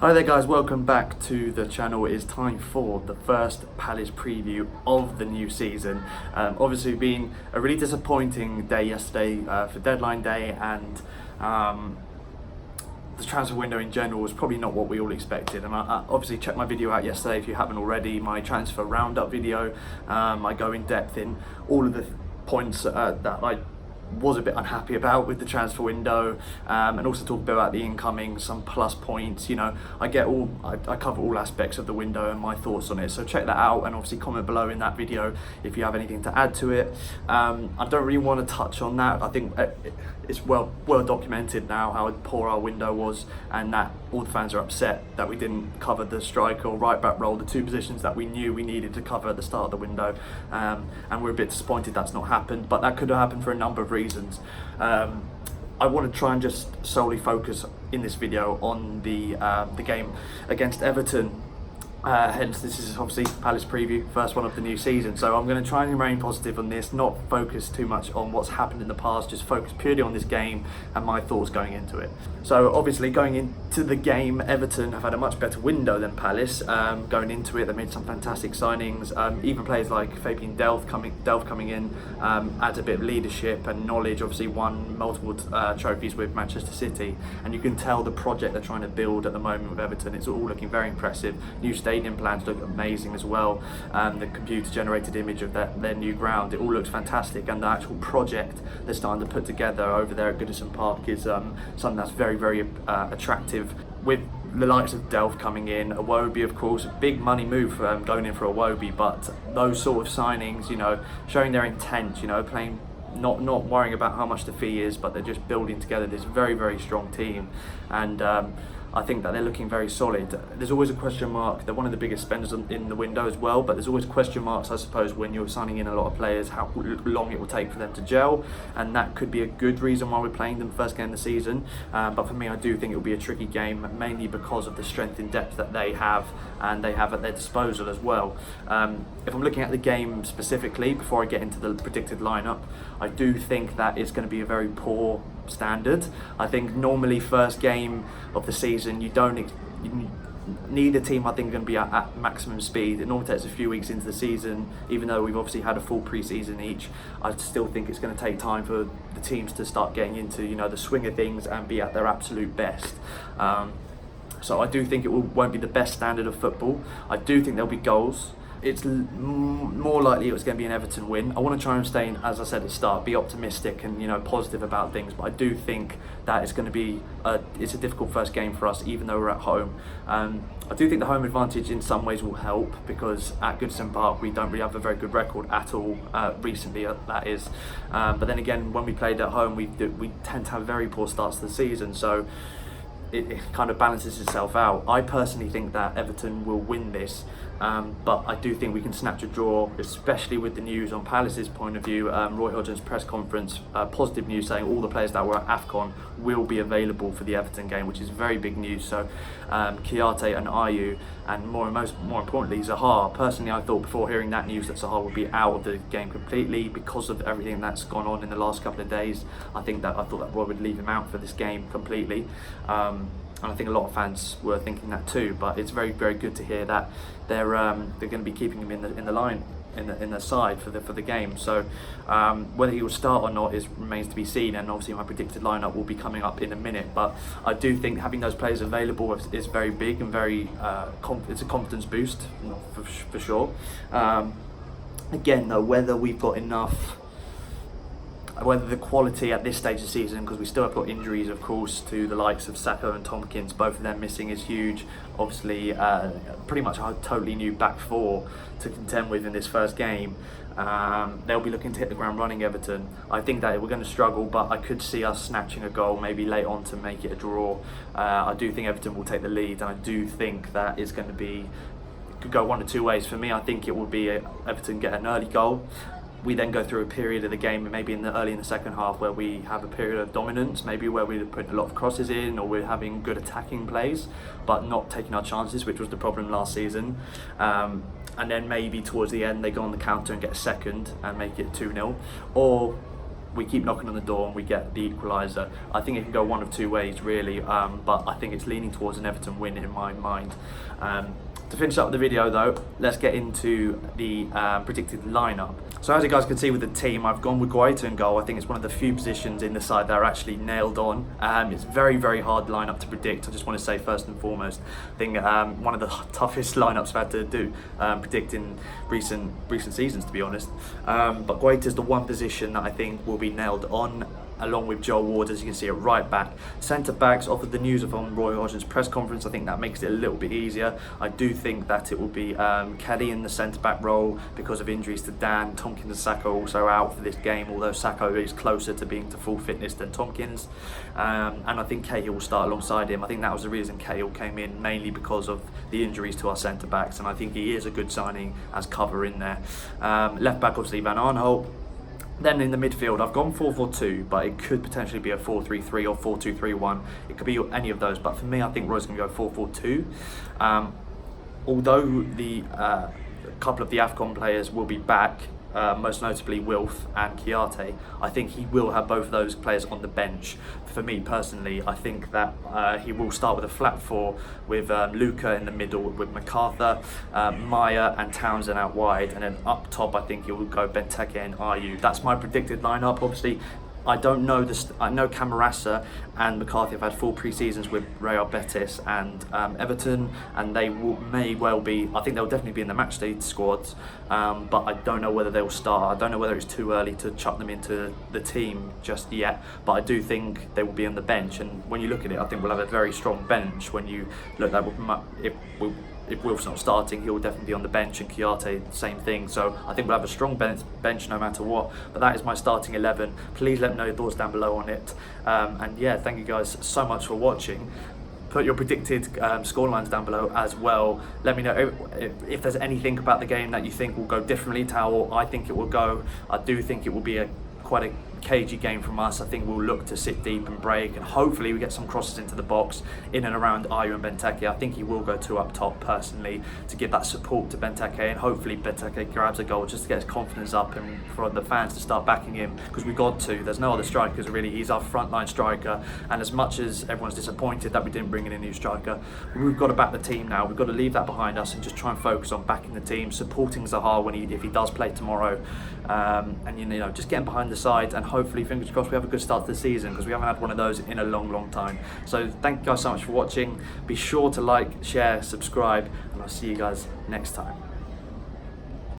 Hi there guys, welcome back to the channel. It is time for the first Palace preview of the new season. Obviously been a really disappointing day yesterday for deadline day, and the transfer window in general was probably not what we all expected. And I obviously checked my video out yesterday if you haven't already, my transfer roundup video. I go in depth in all of the points that I was a bit unhappy about with the transfer window, and also talk a bit about the incoming, some plus points. You know, I cover all aspects of the window and my thoughts on it, so check that out, and obviously comment below in that video if you have anything to add to it. I don't really want to touch on that. I think it's well documented now how poor our window was, and that all the fans are upset that we didn't cover the striker or right back role, the two positions that we knew we needed to cover at the start of the window, and we're a bit disappointed that's not happened, but that could have happened for a number of reasons. I want to try and just solely focus in this video on the game against Everton. Hence, this is obviously Palace preview, first one of the new season. So I'm going to try and remain positive on this, not focus too much on what's happened in the past, just focus purely on this game and my thoughts going into it. So obviously going into the game, Everton have had a much better window than Palace. Going into it, they made some fantastic signings. Even players like Fabian Delph coming in adds a bit of leadership and knowledge. Obviously won multiple trophies with Manchester City, and you can tell the project they're trying to build at the moment with Everton, it's all looking very impressive. New stadium plans look amazing as well. The computer generated image of their new ground, it all looks fantastic, and the actual project they're starting to put together over there at Goodison Park is something that's very attractive, with the likes of Delph coming in, Iwobi of course, a big money move going in for Iwobi, but those sort of signings, you know, showing their intent, you know, playing not worrying about how much the fee is, but they're just building together this very strong team, and I think that they're looking very solid. There's always a question mark. They're one of the biggest spenders in the window as well, but there's always question marks, I suppose, when you're signing in a lot of players, how long it will take for them to gel, and that could be a good reason why we're playing them first game of the season. But for me, I do think it will be a tricky game, mainly because of the strength in depth that they have, and they have at their disposal as well. If I'm looking at the game specifically, before I get into the predicted lineup, I do think that it's going to be a very poor standard. I think normally first game of the season, neither team I think are going to be at maximum speed. It normally takes a few weeks into the season, even though we've obviously had a full pre-season each. I still think it's going to take time for the teams to start getting into, you know, the swing of things and be at their absolute best. So I do think it won't be the best standard of football. I do think there'll be goals. It's more likely it's going to be an Everton win. I want to try and stay, as I said at the start, be optimistic and, you know, positive about things. But I do think that it's going to be it's a difficult first game for us, even though we're at home. I do think the home advantage in some ways will help, because at Goodison Park we don't really have a very good record at all recently. That is, but then again, when we played at home, we tend to have very poor starts to the season. So it kind of balances itself out. I personally think that Everton will win this, but I do think we can snatch a draw, especially with the news on Palace's point of view. Roy Hodgson's press conference, positive news saying all the players that were at AFCON will be available for the Everton game, which is very big news. So Kiarte and Ayew, and more importantly Zaha. Personally, I thought before hearing that news that Zaha would be out of the game completely because of everything that's gone on in the last couple of days. I thought that Roy would leave him out for this game completely. And I think a lot of fans were thinking that too, but it's very good to hear that they're going to be keeping him in the line, in the side for the game. So whether he will start or not remains to be seen, and obviously my predicted lineup will be coming up in a minute. But I do think having those players available is very big and very it's a confidence boost for sure. Again though, whether we've got enough, whether the quality at this stage of the season, because we still have got injuries of course to the likes of Saka and Tompkins, both of them missing is huge. Obviously pretty much a totally new back four to contend with in this first game. They'll be looking to hit the ground running, Everton. I think that we're going to struggle, but I could see us snatching a goal maybe late on to make it a draw. I do think Everton will take the lead, and I do think that is going to be, could go one of two ways. For me, I think it will be Everton get an early goal. We then go through a period of the game, maybe early in the second half, where we have a period of dominance, maybe where we're putting a lot of crosses in, or we're having good attacking plays, but not taking our chances, which was the problem last season. And then maybe towards the end, they go on the counter and get a second and make it 2-0. Or we keep knocking on the door and we get the equaliser. I think it can go one of two ways really, but I think it's leaning towards an Everton win in my mind. To finish up the video though, let's get into the predicted lineup. So as you guys can see with the team, I've gone with Guaita in goal. I think it's one of the few positions in the side that are actually nailed on. It's very, very hard lineup to predict. I just want to say first and foremost, I think one of the toughest lineups I've had to do predicting recent seasons, to be honest. But Guaita is the one position that I think will be nailed on, along with Joel Ward, as you can see, at right back. Centre backs, offered the news of on Roy Hodgson's press conference. I think that makes it a little bit easier. I do think that it will be Kelly in the centre back role because of injuries to Dan. Tompkins and Sacco also out for this game, although Sacco is closer to being to full fitness than Tompkins. And I think Cahill will start alongside him. I think that was the reason Cahill came in, mainly because of the injuries to our centre backs, and I think he is a good signing as cover in there. Left back, obviously, Van Arnholt. Then in the midfield, I've gone 4-4-2, but it could potentially be a 4-3-3 or 4-2-3-1. It could be any of those, but for me, I think Roy's going to go 4-4-2. Although the couple of the AFCON players will be back, most notably Wilf and Chiarte, I think he will have both of those players on the bench. For me personally, I think that he will start with a flat four with Luca in the middle, with MacArthur, Maya and Townsend out wide, and then up top I think he will go Benteke and Ayew. That's my predicted lineup. Obviously, I don't know this. I know Camarasa and McCarthy have had full pre-seasons with Real Betis and Everton, and they may well be. I think they'll definitely be in the matchday squads, but I don't know whether they'll start. I don't know whether it's too early to chuck them into the team just yet. But I do think they will be on the bench, and when you look at it, I think we'll have a very strong bench. When you look at if Wilf's not starting, he'll definitely be on the bench, and Chiarte, same thing. So I think we'll have a strong bench no matter what. But that is my starting 11. Please let me know your thoughts down below on it. And yeah, thank you guys so much for watching. Put your predicted scorelines down below as well. Let me know if there's anything about the game that you think will go differently to how I think it will go. I do think it will be quite a cagey game from us. I think we'll look to sit deep and break, and hopefully we get some crosses into the box in and around Ayew and Benteke. I think he will go two up top personally to give that support to Benteke, and hopefully Benteke grabs a goal just to get his confidence up and for the fans to start backing him, because we've got to. There's no other strikers really. He's our frontline striker, and as much as everyone's disappointed that we didn't bring in a new striker, we've got to back the team now. We've got to leave that behind us and just try and focus on backing the team, supporting Zaha if he does play tomorrow, and you know, just getting behind the side, and hopefully, fingers crossed, we have a good start to the season, because we haven't had one of those in a long time. So thank you guys so much for watching. Be sure to like, share, subscribe, and I'll see you guys next time.